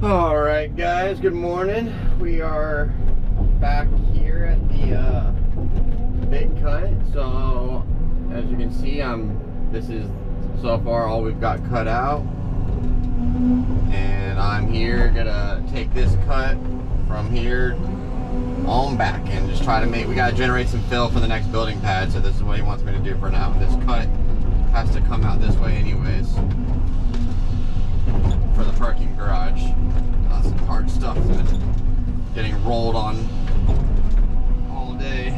All right, guys, good morning. We are back here at the big cut. So as you can see, this is so far all we've got cut out, and I'm here gonna take this cut from here on back and just try to we gotta generate some fill for the next building pad. So this is what he wants me to do for now. This cut has to come out this way anyways for the parking garage. Some hard stuff that's getting rolled on all day.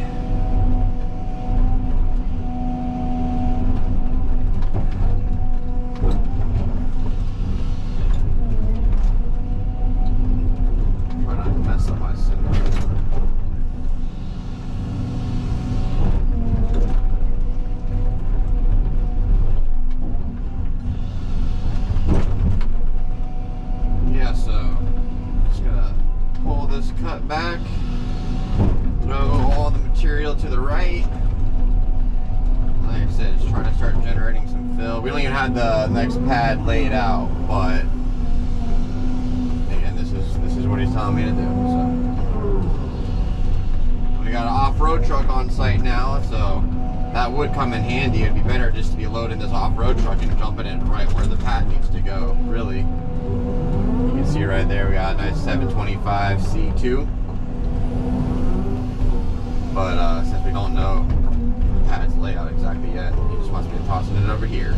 Try not to mess up my cinder. Yeah, so just gonna pull this cut back, throw all the material to the right. Like I said, just trying to start generating some fill. We don't even have the next pad laid out, but again, this is what he's telling me to do. So we got an off-road truck on site now, so that would come in handy. It'd be better just to be loading this off-road truck and jumping it right where the pad needs to go, really. You can see right there we got a nice 725 C2, but since we don't know the pad's layout exactly yet, he just wants me to tossing it over here.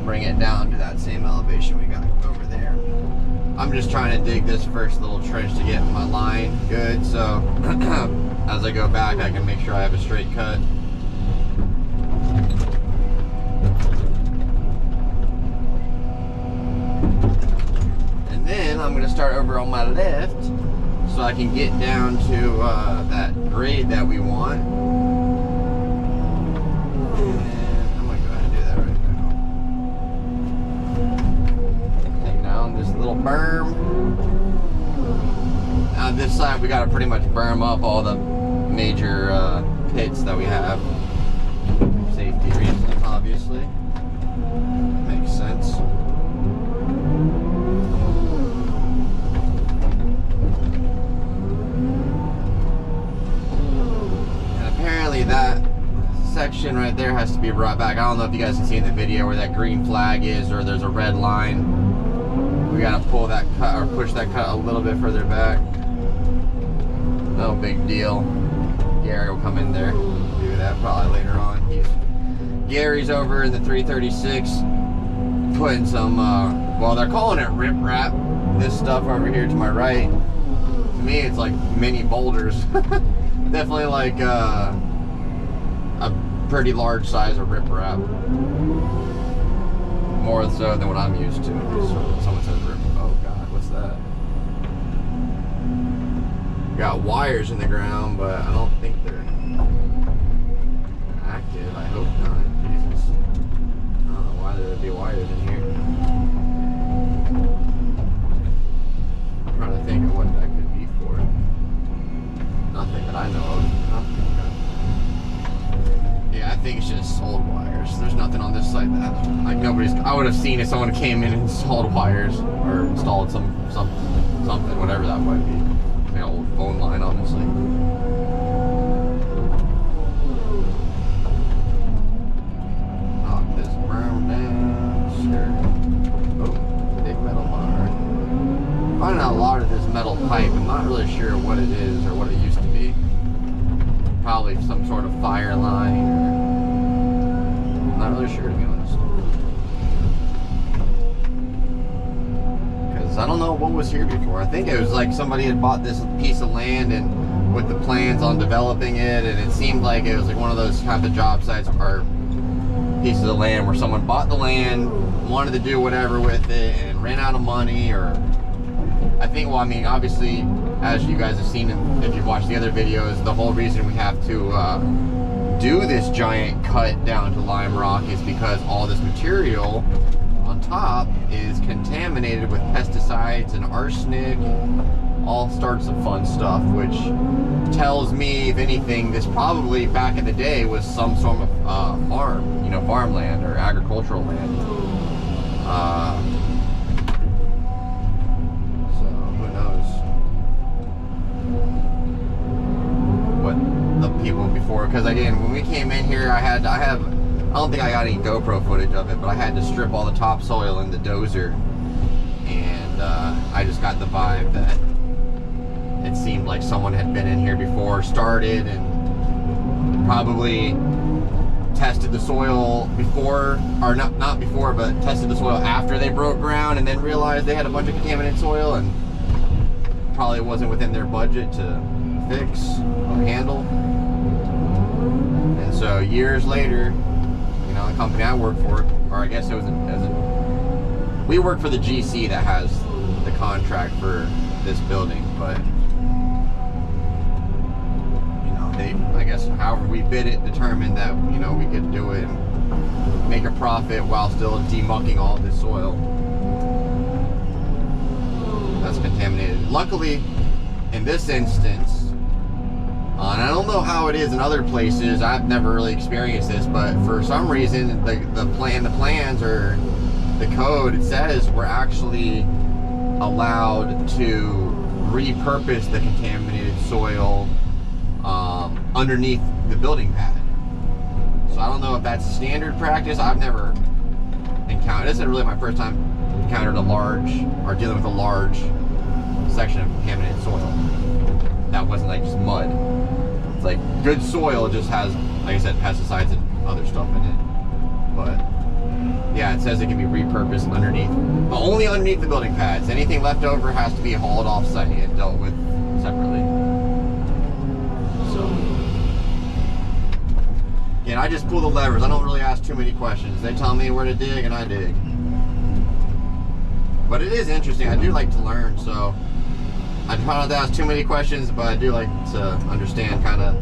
Bring it down to that same elevation we got over there. I'm just trying to dig this first little trench to get my line good, so as I go back I can make sure I have a straight cut. I'm going to start over on my left so I can get down to that grade that we want. And I'm going to go ahead and do that right now. Take down this little berm. On this side we got to pretty much berm up all the major pits that we have. Safety reasons, obviously. Makes sense. That section right there has to be brought back. I don't know if you guys can see in the video where that green flag is, or there's a red line. We gotta pull that cut or push that cut a little bit further back. No big deal. Gary will come in there, do that probably later on. Gary's over in the 336 putting some well, they're calling it rip wrap, this stuff over here to my right. To me it's like mini boulders. Definitely like a pretty large size of riprap, more so than what I'm used to. Someone says rip. Oh God, what's that? Got wires in the ground, but I don't think they're active. I hope not. Jesus, I don't know why there would be wires in here. I'm trying to think of what that could be for. Nothing that I know of. Nothing. Yeah, I think it's just old wires. There's nothing on this side that, like, nobody's. I would have seen if someone came in and installed wires or installed something, whatever that might be. Like an old phone line, honestly. Knock this berm down, sure. Oh, big metal bar. Finding out a lot of this metal pipe. I'm not really sure what it is or what it used to be. Probably some sort of fire line, or I'm not really sure, to be honest. Because I don't know what was here before. I think it was like somebody had bought this piece of land and with the plans on developing it, and it seemed like it was like one of those kind of job sites or pieces of land where someone bought the land, wanted to do whatever with it, and ran out of money, or I think, well, I mean, obviously, as you guys have seen, if you've watched the other videos, the whole reason we have to do this giant cut down to lime rock is because all this material on top is contaminated with pesticides and arsenic and all sorts of fun stuff, which tells me, if anything, this probably back in the day was some sort of farm, farmland or agricultural land. So who knows what the people before, because again, when we came in here, I don't think I got any GoPro footage of it, but I had to strip all the topsoil in the dozer, and I just got the vibe that it seemed like someone had been in here before, started, and probably tested the soil before, or not before, but tested the soil after they broke ground, and then realized they had a bunch of contaminated soil, and probably wasn't within their budget to fix or handle. And so years later, the company I work for, or I guess it was we work for the GC that has the contract for this building, but I guess however we bid it determined that we could do it and make a profit while still demucking all this soil that's contaminated. Luckily, in this instance, and I don't know how it is in other places, I've never really experienced this, but for some reason the plans or the code, it says we're actually allowed to repurpose the contaminated soil underneath the building pad. So I don't know if that's standard practice. I've never encountered, this is really my first time encountered dealing with a large section of contaminated soil that wasn't like just mud. It's like good soil, just has, like I said, pesticides and other stuff in it. But yeah, it says it can be repurposed underneath, but only underneath the building pads. Anything left over has to be hauled off site and dealt with separately. So again, I just pull the levers. I don't really ask too many questions. They tell me where to dig and I dig. But it is interesting. I do like to learn, so I try not to ask too many questions, but I do like to understand kind of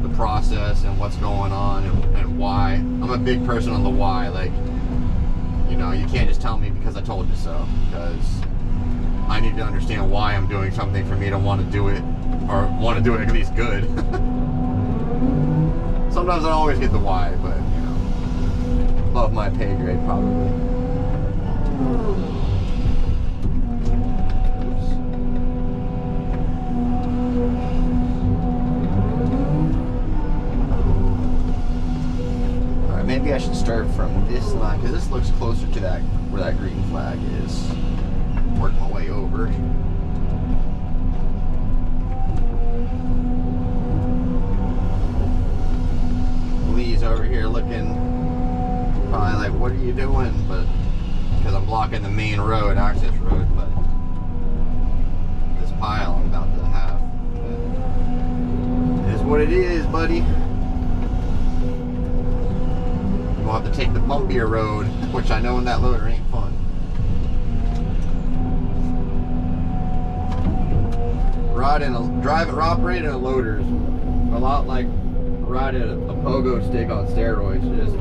the process and what's going on and why. I'm a big person on the why. Like, you can't just tell me because I told you so, because I need to understand why I'm doing something for me to want to do it, or want to do it at least good. Sometimes I don't always get the why, but above my pay grade probably. Maybe I should start from this line, because this looks closer to that, where that green flag is. Work my way over. Lee's over here looking probably like, what are you doing? But because I'm blocking the main road, access road, but this pile I'm about to have. It is what it is, buddy. We'll have to take the bumpier road, which I know in that loader ain't fun. Operating a loader is a lot like riding a pogo stick on steroids. Just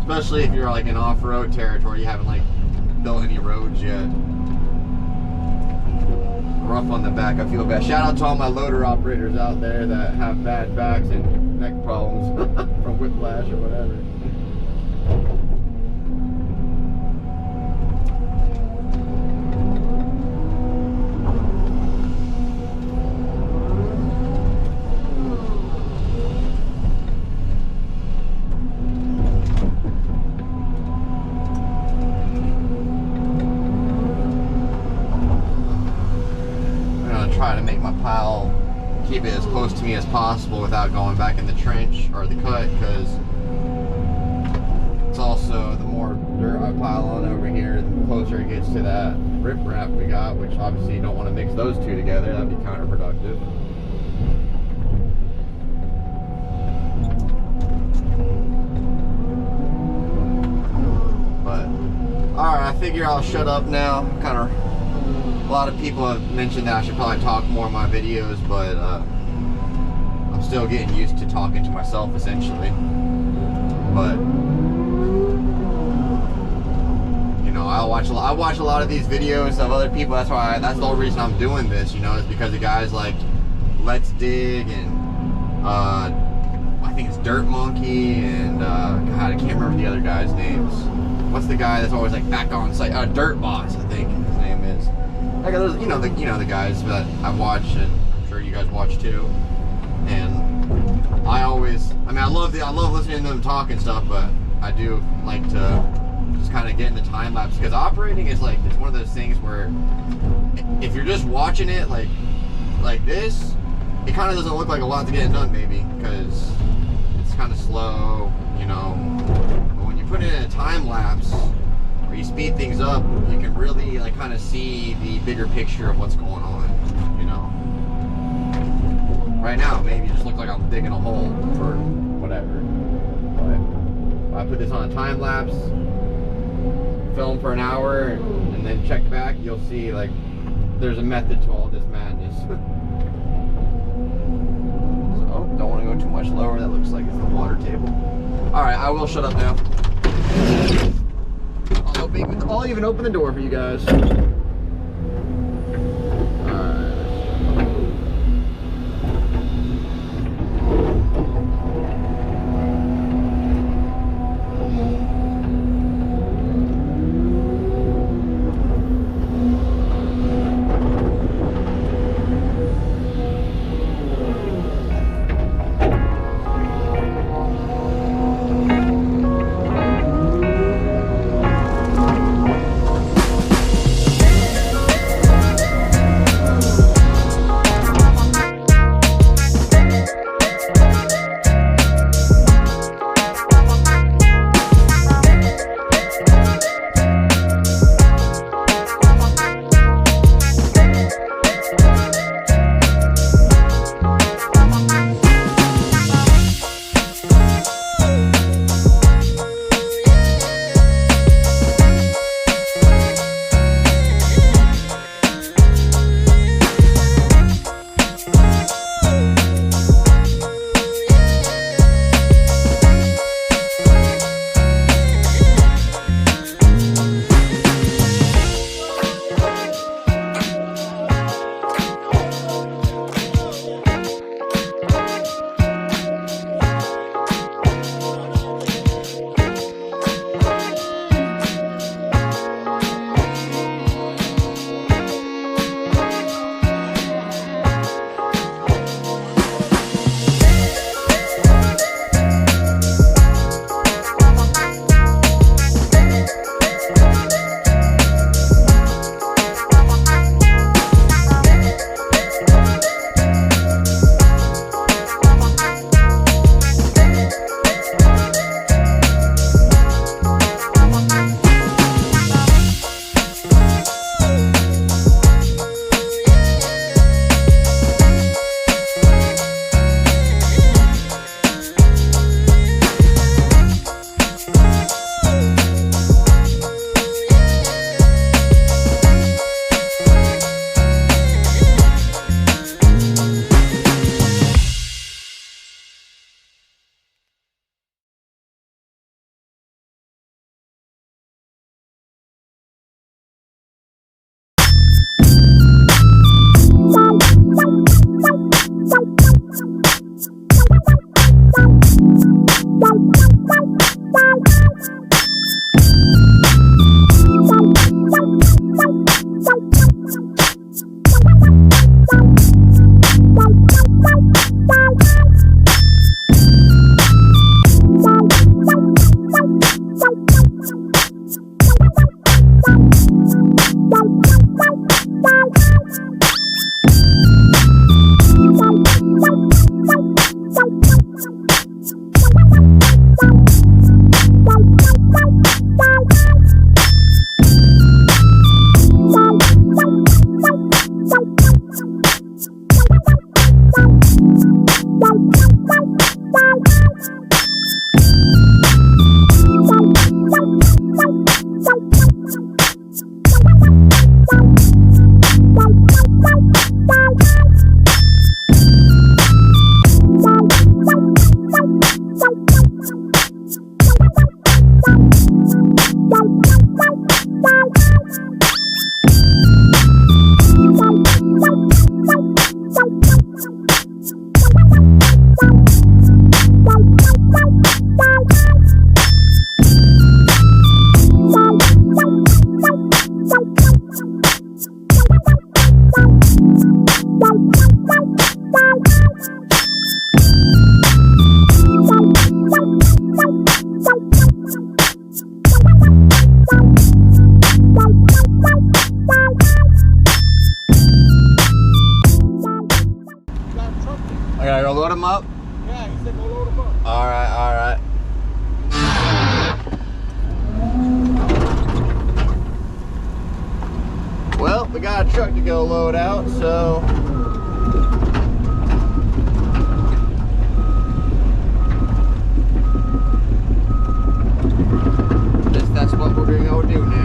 especially if you're like in off-road territory, you haven't like built any roads yet. Rough on the back, I feel bad. Shout out to all my loader operators out there that have bad backs and neck problems from whiplash or whatever. Try to make my pile, keep it as close to me as possible without going back in the trench or the cut, because it's also, the more dirt I pile on over here, the closer it gets to that riprap we got, which obviously you don't want to mix those two together. That'd be counterproductive. But alright, I figure I'll shut up now. Kind of, a lot of people have mentioned that I should probably talk more in my videos, but I'm still getting used to talking to myself, essentially. But I watch a lot of these videos of other people. That's the whole reason I'm doing this, is because of guys like Let's Dig and I think it's Dirt Monkey and God, I can't remember the other guy's names. What's the guy that's always like back on site? Dirt Boss, I think his name is. Like those, you know the guys that I watch, and I'm sure you guys watch too. And I love listening to them talk and stuff, but I do like to just kind of get in the time lapse, because operating is like, it's one of those things where if you're just watching it like this, it kind of doesn't look like a lot to get it done, maybe, because it's kind of slow, you know. But when you put it in a time lapse or you speed things up, you can really like kind of see the bigger picture of what's going on, you know. Right now, maybe it just looks like I'm digging a hole for whatever. But if I put this on a time lapse, film for an hour, and then check back, you'll see like there's a method to all this madness. So, don't want to go too much lower. That looks like it's the water table. Alright, I will shut up now. I'll even open the door for you guys. up. I gotta go load them up? Yeah, he said go load them up. Alright, alright. Well, we got a truck to go load out, so that's what we're gonna go do now.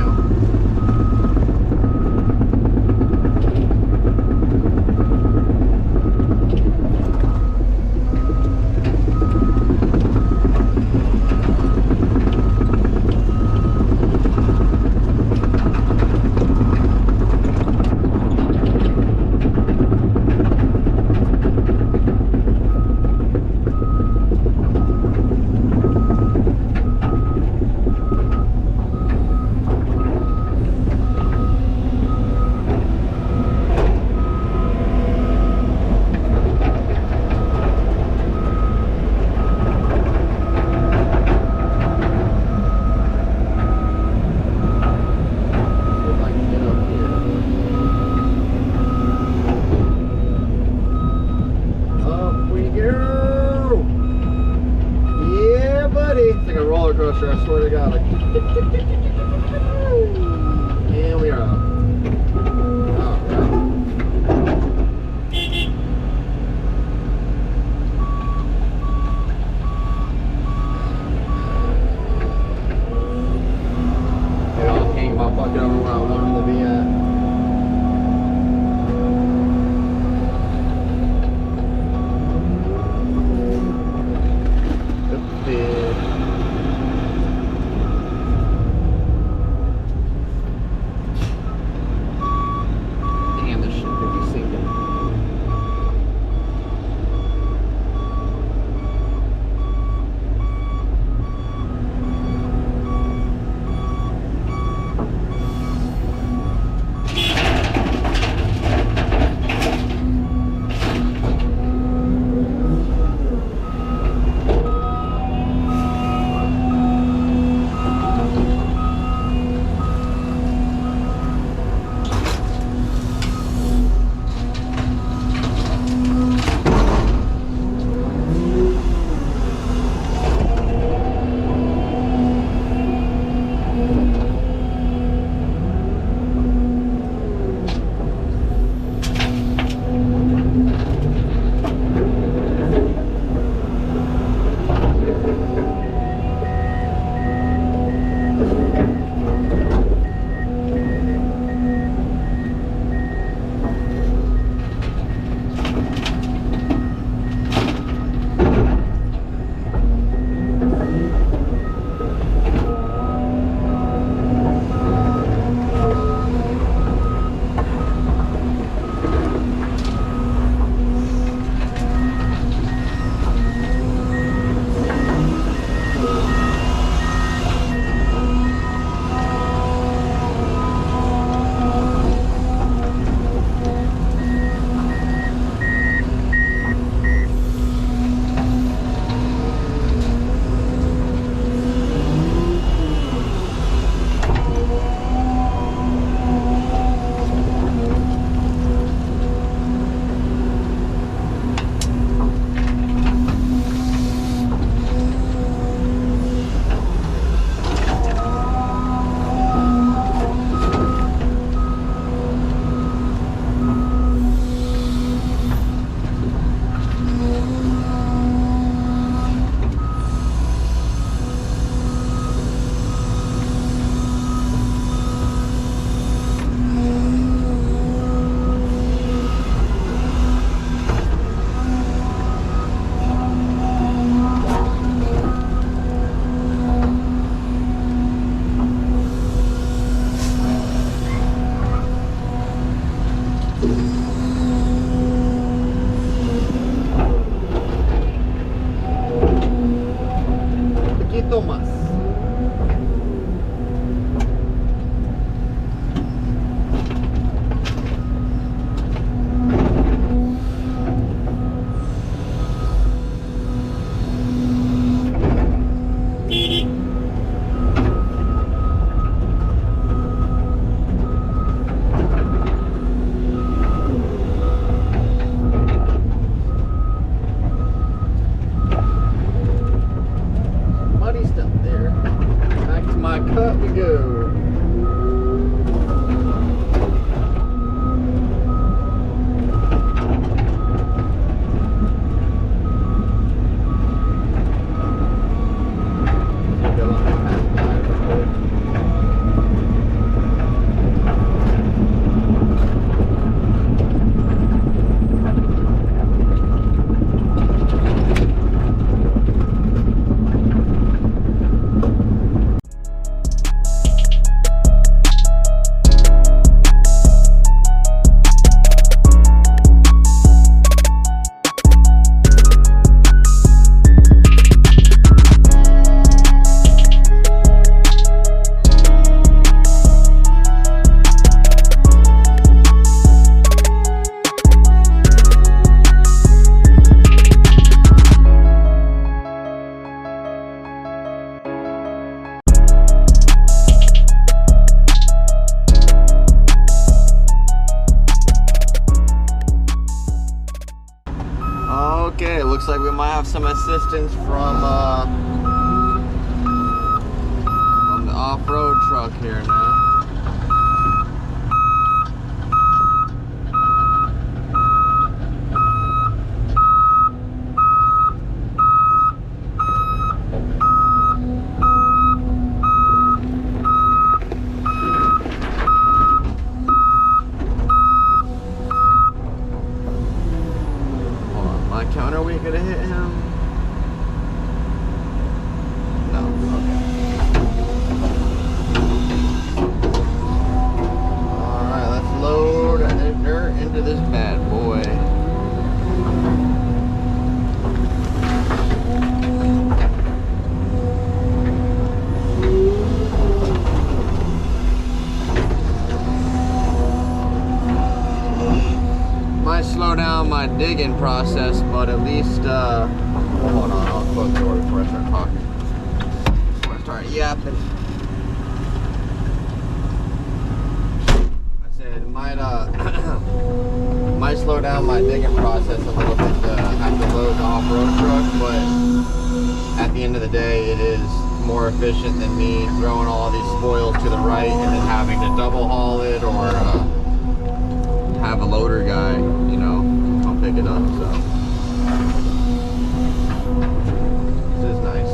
It's like a roller coaster, I swear to God. Like, and we are up. Maybe I'll hang my bucket over where I wanted to be at. Okay, looks like we might have some assistance from the off-road truck here now. Counter, are we gonna hit him? No. Okay. Alright, let's load dirt into this bad boy. Might slow down my digging process, but at least, hold on, I'll close the door before I start talking. Before I start yapping. I said it might, might slow down my digging process a little bit to have to load the off-road truck, but at the end of the day, it is more efficient than me throwing all these spoils to the right and then having to double haul it or, have a loader guy, you know, come pick it up, so. This is nice.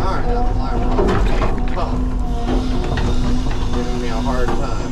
Alright, that fire problem being tough. Giving me a hard time.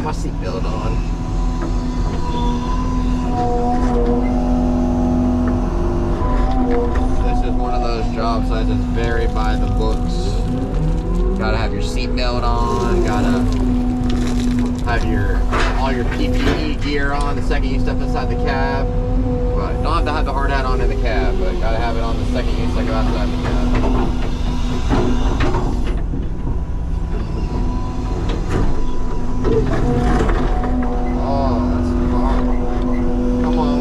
My seatbelt on. This is one of those job sites that's very by the books. Gotta have your seatbelt on, gotta have all your PPE gear on the second you step inside the cab. But don't have to have the hard hat on in the cab, but gotta have it on the second you step outside the cab. Oh, that's far. Come on.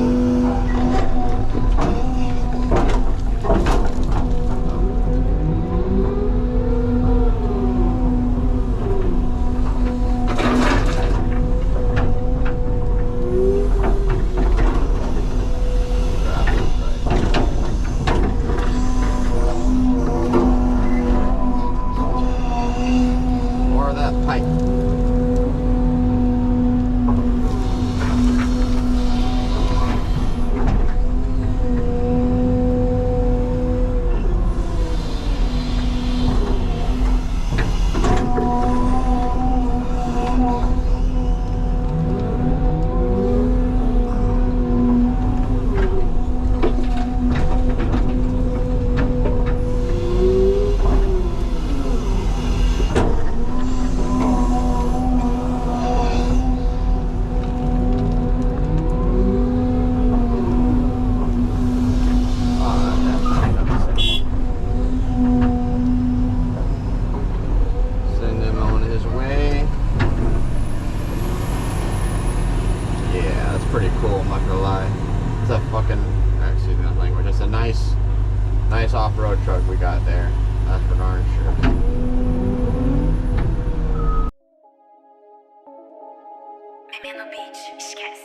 More of that pipe. Nice off-road truck we got there. That's for darn sure. Menino Beach, esquece.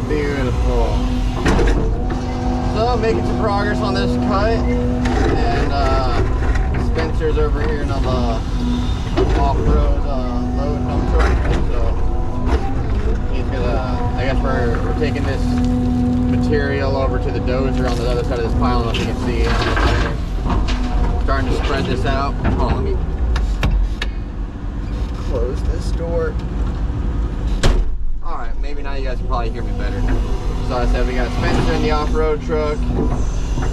Beautiful. So making some progress on this cut, and Spencer's over here in the off-road load dump truck. So he's gonna, I guess we're taking this material over to the dozer on the other side of this pile. I don't know if you can see it. Starting to spread this out. Hold on, let me close this door. Alright, maybe now you guys can probably hear me better. So I said we got Spencer in the off-road truck.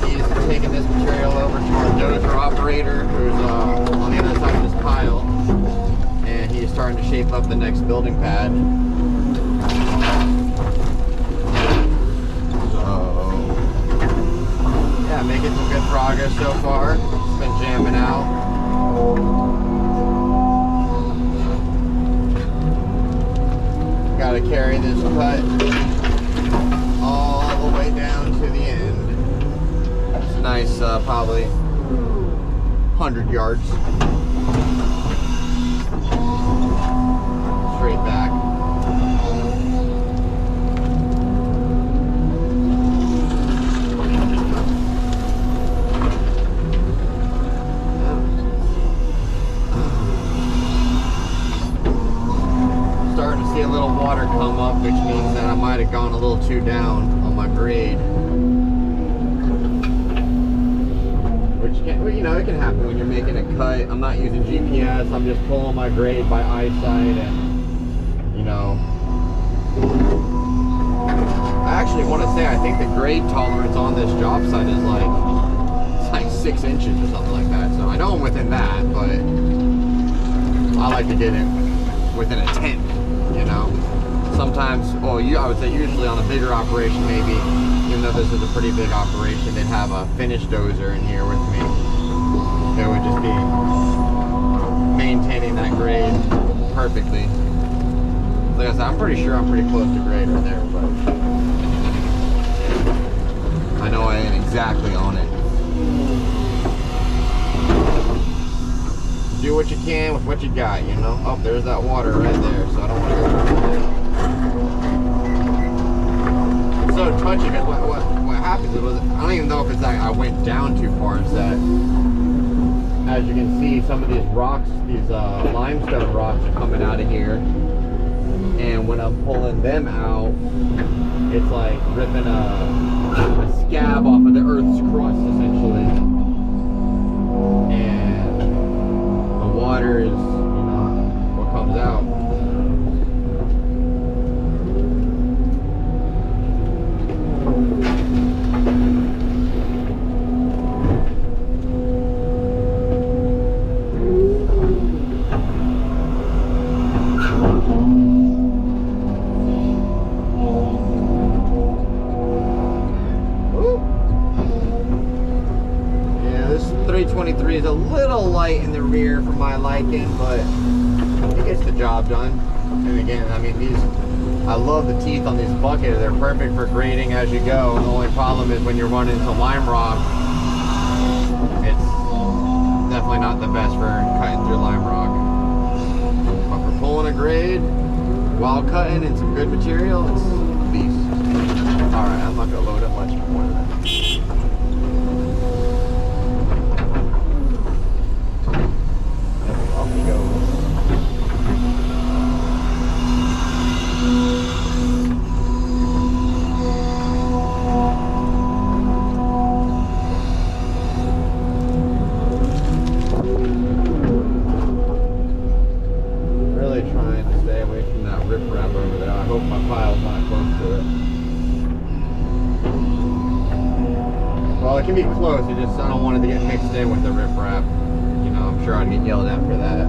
He's taking this material over to our dozer operator, who's on the other side of this pile. And he's starting to shape up the next building pad. So, yeah, making some good progress so far. It's been jamming out. Got to carry this cut all the way down to the end. It's a nice, probably 100 yards. Straight back. Starting to see a little water come up, which means that I might have gone a little too down on my grade. Which can, well, you know, it can happen when you're making a cut. I'm not using GPS, I'm just pulling my grade by eyesight, and you know, I actually want to say I think the grade tolerance on this job site is like 6 inches or something like that. So I know I'm within that, but I like to get it within a tenth. You know, sometimes, well, I would say usually on a bigger operation, maybe, even though this is a pretty big operation, they'd have a finished dozer in here with me. It would just be maintaining that grade perfectly. Like I said, I'm pretty sure I'm pretty close to grade right there, but I know I ain't exactly on it. Do what you can with what you got, you know? Oh, there's that water right there, so I don't want to go through it. It's so touchy because what happens was, I don't even know if it's like I went down too far. It's that, as you can see, some of these rocks, these limestone rocks are coming out of here. And when I'm pulling them out, it's like ripping a scab off of the Earth's crust, essentially. Water is, you know, what comes out. Yeah, this 323 is a little light in the rear for my liking, but it gets the job done. And again, I mean, I love the teeth on these buckets. They're perfect for grading as you go. The only problem is when you're running into lime rock, it's definitely not the best for cutting through lime rock. But for pulling a grade while cutting in some good material, it's a beast. Alright, I'm not going to load up much more than that. it can be close. It just I don't want it to get mixed in with the riprap. You know, I'm sure I'd get yelled at for that.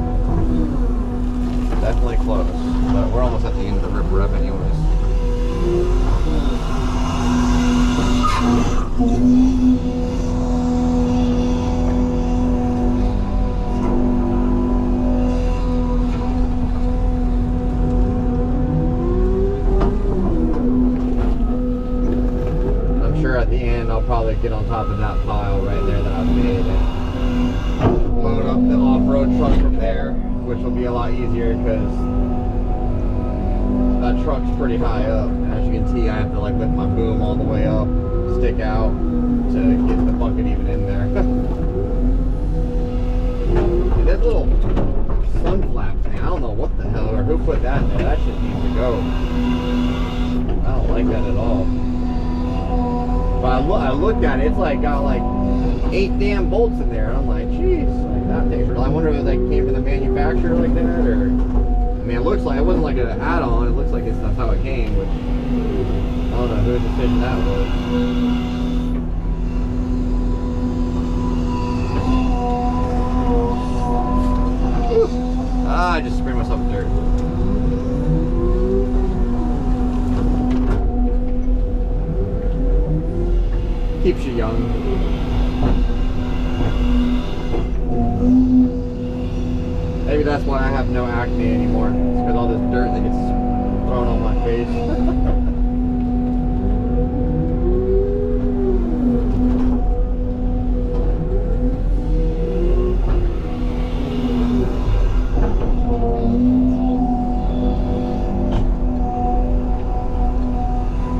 Definitely close, but we're almost at the end of the riprap anyways. At the end, I'll probably get on top of that pile right there that I've made and load up the off-road truck from there, which will be a lot easier because that truck's pretty high up. And as you can see, I have to like lift my boom all the way up, stick out to get the bucket even in there. Dude, that little sun flap thing, I don't know what the hell or who put that in there. That shit needs to go. I don't like that at all. But I looked at it, it's like got like 8 damn bolts in there. And I'm like, jeez, like that takes real. I wonder if they came from the manufacturer like that, or I mean, it looks like it wasn't like an add-on. It looks like that's how it came, which I don't know whose decision that was. Ah, I just sprayed myself with dirt. Keeps you young. Maybe that's why I have no acne anymore. It's because all this dirt that gets thrown on my face.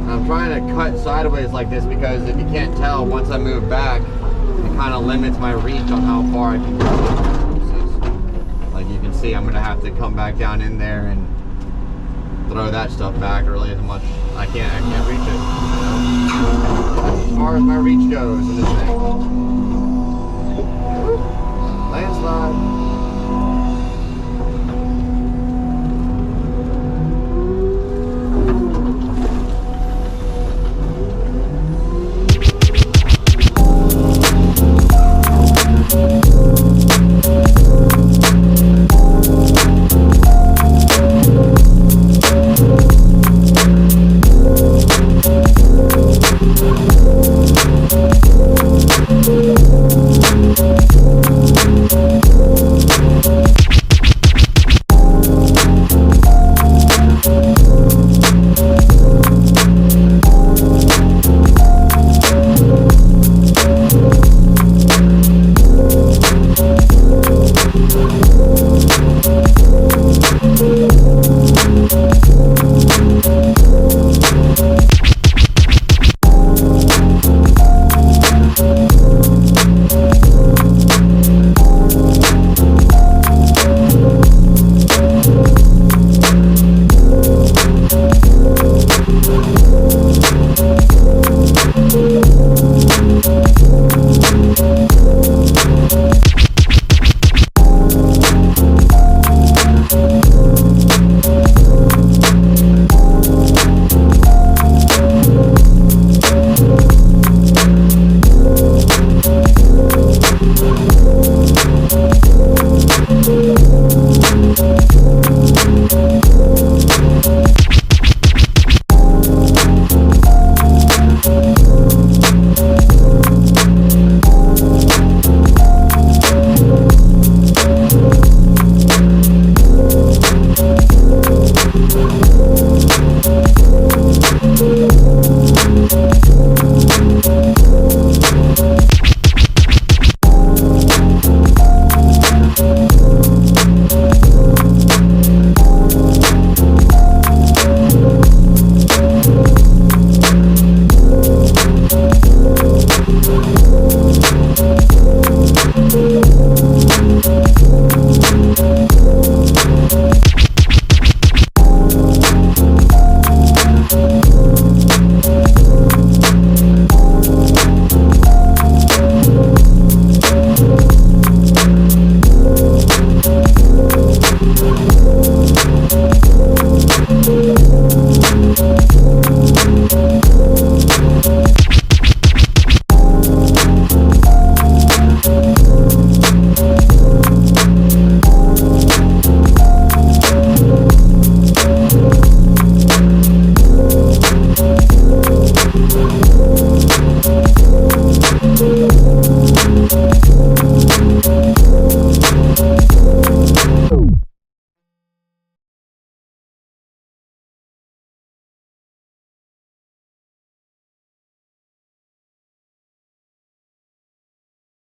I'm trying to cut sideways like this because if you can't tell, once I move back, it kind of limits my reach on how far I can go. Like you can see, I'm going to have to come back down in there and throw that stuff back really as much. I can't reach it. That's as far as my reach goes in this thing. Landslide.